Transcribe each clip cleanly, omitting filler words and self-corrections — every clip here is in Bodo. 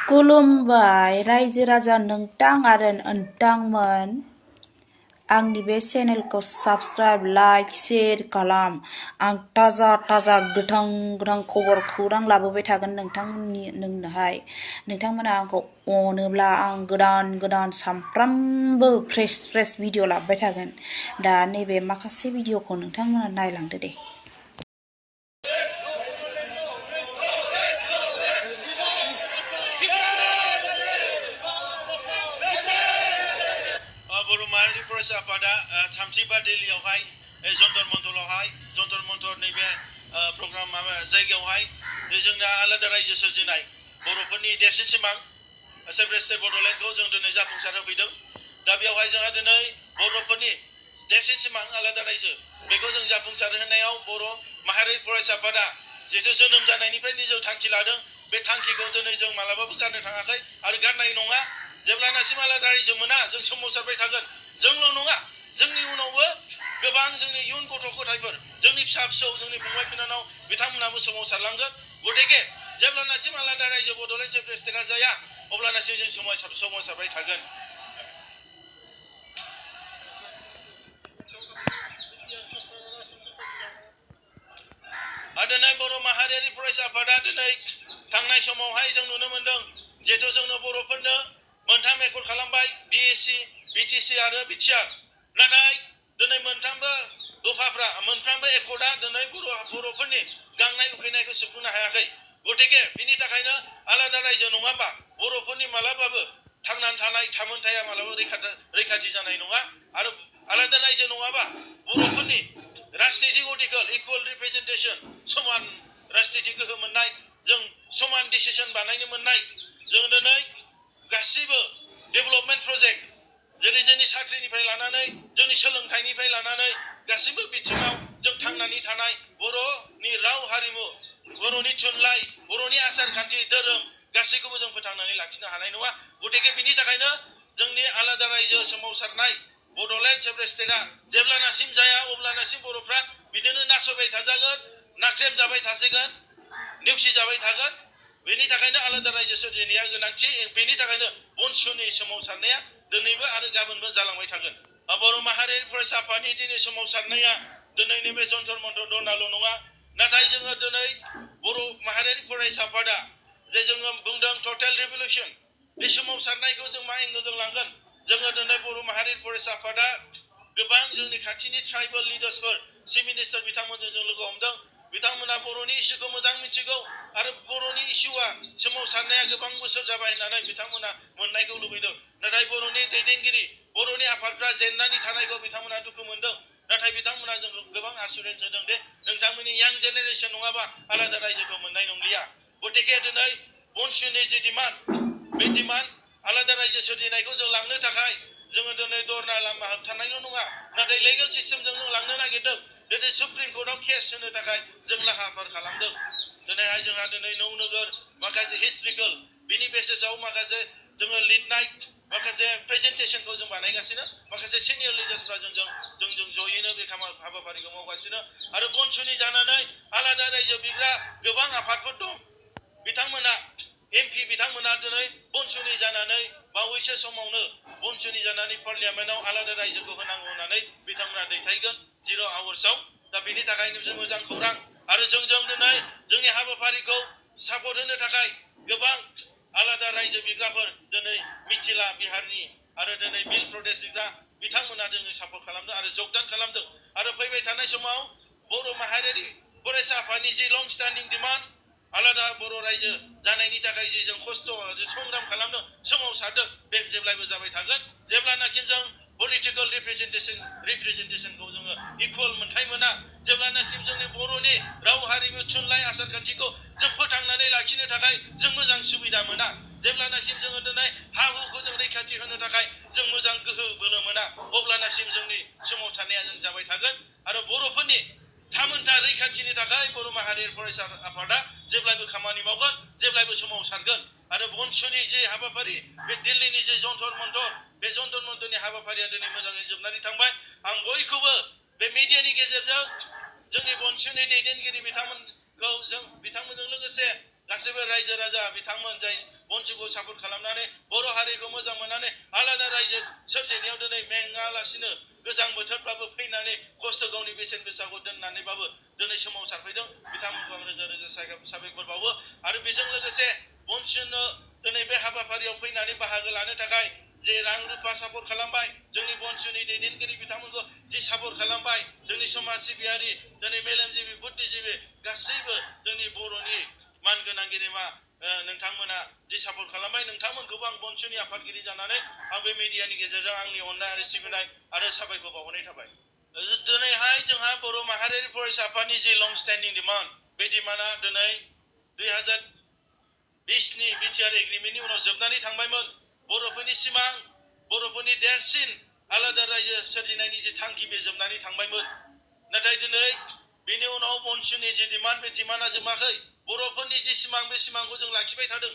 खुलुमबाय रायजो राजा नोंथां आरो नोंथांमोन आंनि बे चेनेलखौ साबस्क्राइब लाइक शेयर खालाम आं ताजा गोथां खबर खौरां लाबोबाय थागोन नोंथांमोना आंखौ अनोब्ला आं गोदान सामफ्रामबो फ्रेश भिडिअ लाबोबाय थागोन दा नैबे माखासे भिडिअखौ नोंथांमोना नायलांदो दे फरायसा आफादा थामथिबा दिल्लीयावहाय जन्तर मन्तर नैबे प्रग्राम जायगायावहाय जोंना आलादा रायजो सोरजिनाय बर'फोरनि देरसिन सिमां सेभरेज स्टेट बड'लेण्डखौ जों दिनै जाफुंसार होफैदों दा बेयावहाय जोंहा दिनै बर'फोरनि देरसिन सिमां आलादा रायजो बेखौ जों जाफुंसार होनायाव बर' माहारि फरायसा आफादा जिहेतु जोनोम जानायनिफ्रायनो जों थांखि लादों बे थांखिखौ दिनै जों मालाबाबो गारनो थाङाखै आरो गारनाय नङा जेब्लानासिम आलादा रायजो मोना जों सोमावसारबाय थागोन जोंल' नङा जोंनि उनावबो गोबां जोंनि इयुन गथ' गथायफोर जोंनि फिसा फिसौ जोंनि फंबाय बिनानाव बिथांमोनाबो सोमावसारलांगोन गतिके जेब्लानासिम आलादा रायजो बड'लेण्ड सेभरेज स्टेटआ जाया अब्लानासिम जों सोमावसारबाय थागोन दिनै बर' माहारियारि फरायसा आफादा दिनै थांनाय समावहाय जों नुनो मोनदों जिहेतु जोंनो बर'फोरनो मोनथाम एकर्ड खालामबाय बिएसि बिटिसि आरो बिटिआर नाथाय दिनै मोनफ्रोमबो एकर्डआ दिनै बर'फोरनि गांनाय उखैनायखौ सुफुंनो हायाखै गतिके बिनि थाखायनो आलादा रायजो नङाबा बर'फोरनि मालाबाबो थांनानै थानाय थामोनथाया मालाबा रैखाथि जानाय नङा आरो आलादा रायजो नङाबा बर'फोरनि राजनितिक अधिकार इकुवेल रिप्रेजेन्टेसन समान राजनितिक गोहो मोननाय जों समान डिसिसन बानायनो मोननाय जों दिनै गासिबो डेभेलपमेन्ट प्रजेक्ट जेरै जोंनि साख्रिनिफ्राय लानानै जोंनि सोलोंथाइनिफ्राय लानानै गासिबो बिथिङाव जों थांनानै थानाय बर'नि राव हारिमु बर'नि थुनलाइ बर'नि आसार खान्थि धोरोम गासैखौबो जों फोथांनानै लाखिनो हानाय नङा गतिके बिनि थाखायनो जोंनि आलादा रायजो सोमावसारनाय बड'लेण्ड सेभरेज स्टेटआ जेब्लानासिम जाया अब्लानासिम बर'फ्रा बिदिनो नासयबाय थाजागोन नाख्रेब जाबाय थासिगोन नेवसिजाबाय थागोन बेनि थाखायनो आलादा रायजो सोरजिनाया गोनांथि बेनि थाखायनो बनसुनि सोमावसारनाया दिनैबो आरो गाबोनबो जालांबाय थागोन बर' माहारियारि फरायसा आफादनि दिनै सोमावसारनाया दिनैनि बे जन्तर मन्तर दनाल' नङा नाथाय जोङो दिनै बर' माहारियारि फरायसा आफादा जे जोङो बुंदों टटेल रिभलिउसन बे सोमावसारनायखौ जों मा एंगोलजों लांगोन जोङो दिनै बर' माहारियारि फरायसा आफादा गोबां जोंनि खाथिनि ट्राइबेल लिडार्सफोर चिफ मिनिस्टार बिथांमोनजों जों लोगो हमदों बिथांमोना बर'नि इस्युखौ मोजां मिथिगौ आरो बर'नि इस्युआ सोमावसारनाया गोबां बोसोर जाबाय होननानै बिथांमोना मोननायखौ लुबैदों नाथाय बर'नि दैदेनगिरि बर'नि आफादफ्रा जेननानै थानायखौ बिथांमोना दुखु मोनदों नाथाय बिथांमोना जोंखौ गोबां एसुरेन्स होदों दे नोंथांमोननि यां जेनेरेसन नङाबा आलादा रायजोखौ मोननाय नंलिया गतिके दिनै बनसुनि जि डिमान्ड बे डिमान्ड आलादा रायजो सोरजिनायखौ जों लांनो थाखाय जोङो दिनै धरना लामा होबथानायल' नङा नाथाय लिगेल सिस्टेमजों जों लांनो नागिरदों दिनै सुप्रिम कर्टआव केस होनो थाखाय जों लाहार फाहार खालामदों दिनैहाय जोंहा दिनै नौनोगोर माखासे हिस्ट्रिकेल बिनि बेसिसाव माखासे जोङो लिरनाय माखासे प्रेजेन्टेसनखौ जों बानायगासिनो माखासे सिनियर लिडार्सफ्रा जोंजों जयैनो बे हाबाफारिखौ मावगासिनो आरो बनसुनि जानानै आलादा रायजो बिग्रा गोबां आफादफोर दं बिथांमोना एमपि बिथांमोना दिनै बनसुनि जानानै बावैसो समावनो बनसुनि जानानै पार्लियामेन्टआव आलादा रायजोखौ होनांगौ होननानै बिथांमोना दैथायगोन 0 आवार्सआव दा बेनि थाखायनो जों मोजां खौरां आरो जोंजों दिनै जोंनि हाबाफारिखौ सापर्ट होनो थाखाय गोबां आलादा रायजो बिग्राफोर दिनै मिथिला बिहारनि आरो दिनै बिल प्रदेश बिग्रा बिथांमोना दिनै सापर्ट खालामदों आरो जगदान खालामदों आरो फैबाय थानाय समाव बर' माहारियारि फरायसा आफादनि जि लं स्टेन्डिं डिमान्ड आलादा बर' रायजो जानायनि थाखाय जि जों खस्थ' संग्राम खालामदों सोमावसारदों बे जेब्लायबो जाबाय थागोन जेब्लानाखि जों पलिटिकेल रिप्रेजेन्टेसनखौ जोङो इकुवेल मोनथाय मोना जेब्लानासिम जोंनि बर'नि राव हारिमु थुनलाइ आसार खान्थिखौ जों फोथांनानै लाखिनो थाखाय जों मोजां सुबिदा मोना जेब्लानासिम जोङो दिनै हा हुखौ जों रैखाथि होनो थाखाय जों मोजां गोहो बोलो मोना अब्लानासिम जोंनि सोमावसारनाया जों जाबाय थागोन आरो बर'फोरनि थामोनथा रैखाथिनि थाखाय बर' माहारियारि फरायसा आफादा जेब्लायबो खामानि मावगोन जेब्लायबो सोमावसारगोन आरो बनसुनि जे हाबाफारि बे दिल्लीनि जे जन्तर मन्तर बे जन्तर मन्तरनि हाबाफारिया दिनै मोजाङै जोबनानै थांबाय आं बयखौबो बे मिडियानि गेजेरजों जोंनि बनसुनि दैदेनगिरि बिथांमोनखौ बिथांमोनजों लोगोसे गासैबो रायजो राजा बिथांमोन जाय बनसुखौ खालामनानै बर' हारिखौ मोजां मोननानै आलादा रायजो सोरजिनायाव दिनै मेङालासिनो गोजां बोथोरब्लाबो फैनानै खस्थ' गावनि बेसेन गोसाखौ दोननानैबाबो दिनै सोमावसारफैदों बिथांमोनखौ आं रोजा रोजा साबायखर बावो आरो बेजों लोगोसे बनसिनो दिनै बे हाबाफारियाव फैनानै बाहागो लानो थाखाय जे रां रुफा सापर्ट खालामबाय जोंनि बनसिनि दैदेनगिरि बिथांमोनखौ जि सापर्ट खालामबाय जोंनि समाज सिबियारि दिनै मेलेमजिबि बुद्धिजिबि गासैबो जोंनि बर'नि मानगोनां गेदेमा नोंथांमोना जि सापर्ट खालामबाय नोंथांमोनखौबो आं बनसिनि आफादगिरि जानानै आं बे मिडियानि गेजेरजों आंनि अननाय आरो सिबिनाय आरो साबायखर बावहरनाय थाबाय दिनैहाय जोंहा बर' माहारियारि फरायसा आफादनि जि लं स्टेन्डिं डिमान्ड बे डिमान्डआ दिनै 2020नि बिटिआर एग्रिमेन्टनि उनाव जोबनानै थांबायमोन बर'फोरनि सिमां बर'फोरनि देरसिन आलादा रायजो सोरजिनायनि जि थांखि बे जोबनानै थांबायमोन नाथाय दिनै बेनि उनाव बनसिनि जि डिमान्ड बे डिमान्डआ जोबाखै बर'फोरनि जि सिमां बे सिमांखौ जों लाखिबाय थादों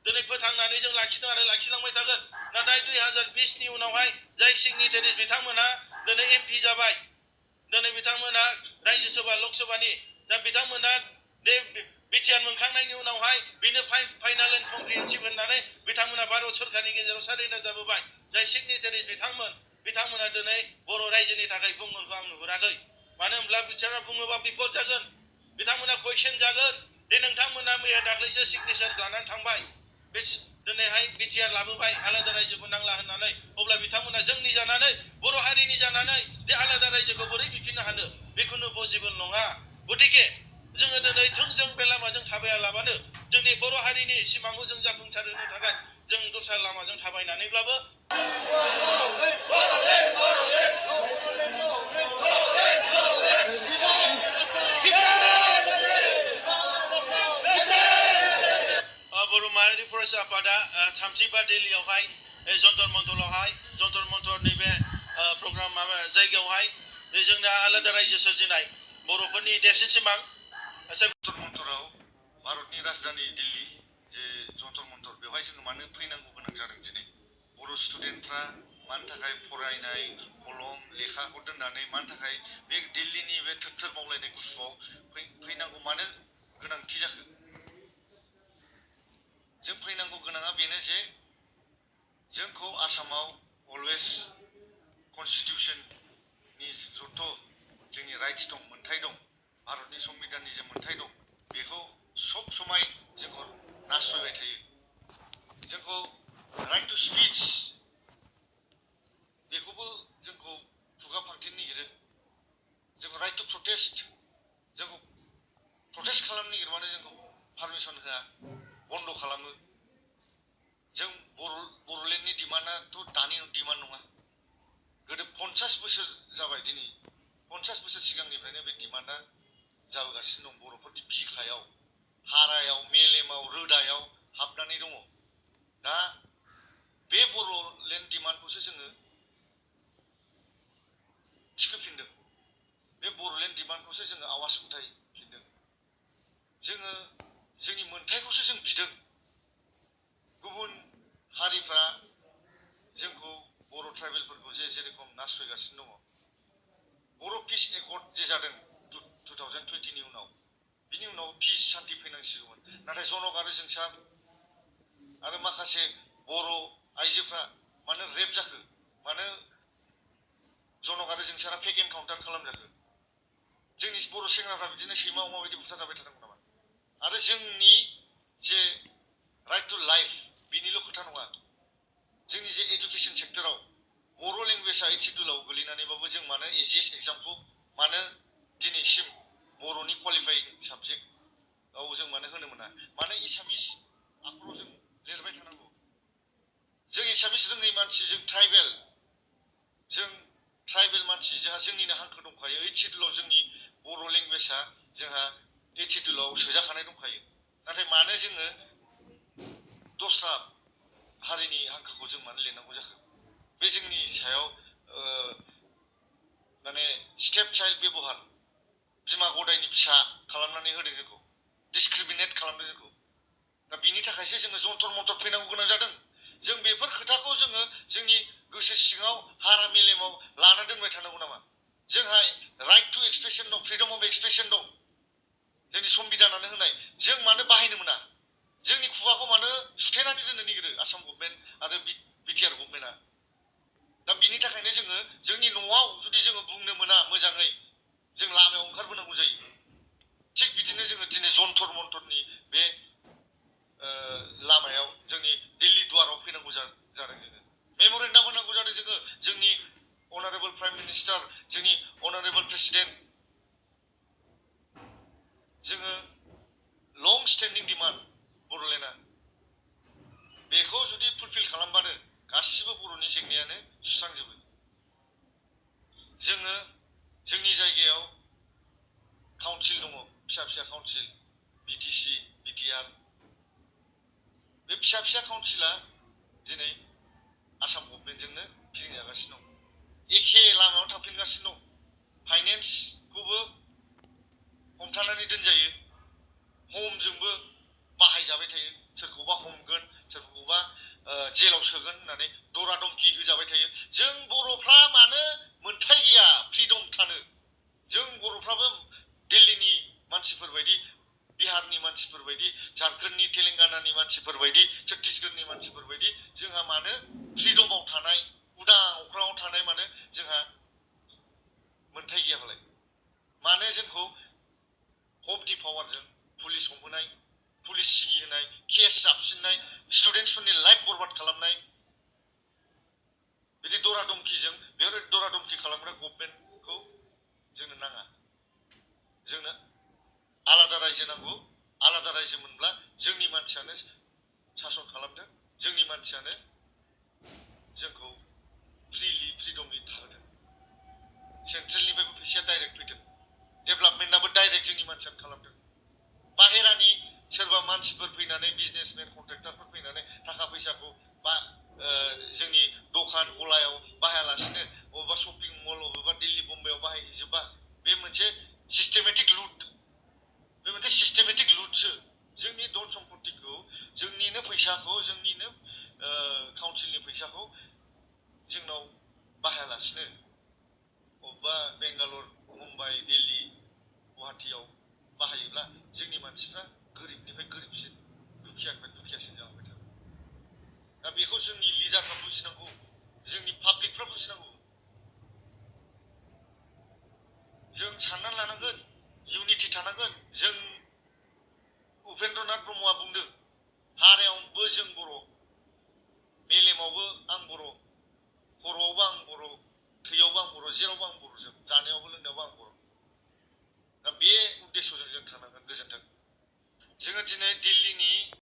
दिनै फोथांनानै जों लाखिदों आरो लाखिलांबाय थागोन नाथाय 2020नि उनावहाय जाय सिगनेटारिस बिथांमोना दिनै एमपि जाबाय दिनै बिथांमोना रायजो सभा लकसभानि दा बिथांमोना बे बिटिआर मोनखांनायनि उनावहाय बेनो फाइनाल एन्ड कमप्रिहेन्सिभ होननानै बिथांमोना भारत सरकारनि गेजेराव सारेन्डार जाबोबाय जाय सिगनेटारिस बिथांमोना दिनै बर' रायजोनि थाखाय बुंगोनखौ आं नुहुराखै मानो होनब्ला बिथाङा बुङोबा बिपद जागोन बिथांमोना कुइसन जागोन दे नोंथांमोना मैया दाख्लैसो सिगनेचार लानानै थांबाय बे दिनैहाय बिटिआर लाबोबाय आलादा रायजोखौ नांला होननानै अब्ला बिथांमोना जोंनि जानानै बर' हारिनि जानानै बे आलादा रायजोखौ बोरै बिफिननो हानो बेखौनो पसिबोल नङा गतिके जोङो दिनै थोंजों बे लामाजों थाबायालाबानो जोंनि बर' हारिनि सिमांखौ जों जाफुंसार होनो थाखाय जों दस्रा लामाजों थाबायनानैब्लाबो बर' माहारियारि फरायसा आफादा थामथिबा दिल्लीयावहाय जन्तर मन्तर नैबे प्रग्राम माबा जायगायावहाय जोंना आलादा रायजो सोरजिनाय बर'फोरनि देरसिन सिमां जन्तर मन्तराव भारतनि राजधानी दिल्ली जे जन्तर मन्तर बेवहाय जोङो मानो फैनांगौ गोनां जादों दिनै बर' स्टुडेन्टफ्रा मानि थाखाय फरायनाय कलम लेखाखौ दोननानै मानि थाखाय बे दिल्लीनि बे थोर मावलायनाय गुसुआव फैनांगौ मानो गोनांथि जाखो जों फैनांगौ गोनाङा बेनो जे जोंखौ आसामाव अलवेज कनस्टिटिउसननि जथ' जोंनि राइट्स दं मोन्थाय दं भारतनि संबिधाननि जे मोन्थाय दं बेखौ सब समाय जोंखौ नासयबाय थायो जोंखौ राइट टु स्पिच बेखौबो जोंखौ खुगा फांथेनो नागिरो जोंखौ राइट टु प्रटेस्ट जोंखौ प्रटेस्ट खालामनो नागिरबानो जोंखौ पारमिसन होआ बन्द खालामो जों बर'लेण्डनि डिमान्डआथ' दानि डिमान्ड नङा गोदो 50 बोसोर जाबाय दिनै 50 बोसोर सिगांनिफ्रायनो बे डिमान्डआ जाबोगासिनो दं बर'फोरनि बिखायाव हारायाव मेलेमाव रोदायाव हाबनानै दङ दा बे बर'लेण्ड डिमान्डखौसो जोङो थिखोफिनदों बे बर'लेण्ड डिमान्डखौसो जोङो आवाज उथायफिनदों जोङो जोंनि मोन्थायखौसो जों बिदों गुबुन हारिफ्रा जोंखौ बर' ट्राइबेलफोरखौ जेरेखम नासयगासिनो दङ बर' पिस एकर्ड जे जादों 2020नि उनाव बिनि उनाव पिस शान्ति फैनांसिगौमोन नाथाय जनक आरो जोंसार आरो माखासे बर' आइजोफ्रा मानो रेप जाखो मानो जनक आरो जोंसारा फेक एनकाउन्टार खालामजाखो जोंनि बर' सेंग्राफ्रा बिदिनो सैमा अमा बायदि बुथारजाबाय थानांगौ नामा आरो जोंनि जे राइट टु लाइफ बिनिल' खोथा नङा जोंनि जे एजुकेशन सेक्टराव बर' लेंगुवेजआ 8 शिड्युलाव गोलैनानैबाबो जों मानो एजिएस एग्जामखौ मानो दिनैसिम बर'नि क्वालिफाइं साबजेक्टआव जों मानो होनो मोना मानो एसामिस आखराव जों लिरबाय थानांगौ जों एसामिस रोङै मानसि जों ट्राइबेल मानसि जोंहा जोंनिनो हांखो दंखायो 8 शिड्युलाव जोंनि बर' लेंगुवेजआ जोंहा 8 शिड्युलाव सोजाखानाय दंखायो नाथाय मानो जोङो दस्रा हारिनि हांखोखौ जों मानो लिरनांगौ जाखो बे जोंनि सायाव माने स्टेप चाइल्ड बेबहार बिमा गदायनि फिसा खालामनानै होदों जोंखौ डिसक्रिमिनेट खालामदों जोंखौ दा बिनि थाखायसो जोङो जन्तर मन्तर फैनांगौ गोनां जादों जों बेफोर खोथाखौ जोङो जोंनि गोसो सिङाव हारा मेलेमाव लाना दोनबाय थानांगौ नामा जोंहा राइट टु एक्सप्रेसन दं फ्रिडम अफ एक्सप्रेसन दं जोंनि संबिधानानो होनाय जों मानो बाहायनो मोना जोंनि खुगाखौ मानो सुथेनानै दोननो नागिरो आसाम गभर्नमेन्ट आरो बिटिआर गभर्नमेन्टआ दा बिनि थाखायनो जोङो जोंनि न'आव जुदि जोङो बुंनो मोना मोजाङै जों लामायाव ओंखारबोनांगौ जायो थिग बिदिनो जोङो दिनै जन्तर मन्तरनि बे लामायाव जोंनि दिल्ली दुवाराव फैनांगौ जादों जोङो मेम'रेन्डाम होनांगौ जादों जोङो जोंनि अनारेबल प्राइम मिनिस्टार जोंनि अनारेबल प्रेसिडेन्ट जोङो लं स्टेन्डिं डिमान्ड बड'लेण्डआ बेखौ जुदि फुलफिल खालामबानो गासिबो बर'नि जेंनायानो सुस्रांजोबो जोङो जोंनि जायगायाव काउन्सिल दङ फिसा फिसा काउन्सिल बिटिसि बिटिआर बे फिसा फिसा काउन्सिला दिनै आसाम गभर्नमेन्टजोंनो फिदिंजागासिनो दं एखे लामायाव थांफिनगासिनो दं फाइनेन्सखौबो हमथानानै दोनजायो हमजोंबो बाहायजाबाय थायो सोरखौबा हमगोन सोरखौबा जेलाव सोगोन होननानै दरा धमकि होजाबाय थायो जों बर'फ्रा मानो मोन्थाय गैया फ्रिदम थानो जों बर'फ्राबो दिल्लीनि मानसिफोर बायदि बिहारनि मानसिफोर बायदि झारखन्डनि तेलेंगानानि मानसिफोर बायदि छत्तीसगढ़नि मानसिफोर बायदि जोंहा मानो फ्रिदमाव थानाय उदां अख्राङाव थानाय मानो जोंहा मोन्थाय गैयाबालाय मानो जोंखौ हबनि पावारजों पुलिस हमहोनाय पुलिस सिगि होनाय केस जाबसिननाय स्टुडेन्टसफोरनि लाइफ बरबाद खालामनाय बिदि दरा धमकिजों बेफोर दरा धमकि खालामग्रा गभर्नमेन्टखौ जोंनो नाङा जोंनो आलादा रायजो नांगौ आलादा रायजो मोनब्ला जोंनि मानसियानो सासन खालामदों जोंनि मानसियानो जोंखौ फ्रिदमनि थाहोदों सेन्ट्रेलनिफ्रायबो फैसाया डाइरेक्ट फैदों डेभेलपमेन्टआबो डाइरेक्ट जोंनि मानसियानो खालामदों बाहेरानि सोरबा मानसिफोर फैनानै बिजनेसमेन कन्ट्रेक्टरफोर फैनानै थाखा फैसाखौ जोंनि दखान गलायाव बाहायालासिनो बबेबा शपिं मल बबेबा दिल्ली बम्बाइआव बाहायहैजोबा बे मोनसे सिस्टेमेटिक लुटसो जोंनि धन सम्पतिखौ जोंनिनो फैसाखौ जोंनिनो काउन्सिलनि फैसाखौ जोंनाव बाहायालासिनो बबेबा बेंगालर मुम्बाइ दिल्ली गुवाहाटियाव बाहायोब्ला जोंनि मानसिफ्रा गोरिबनिफ्राय गोरिबसिन दुखियानिफ्राय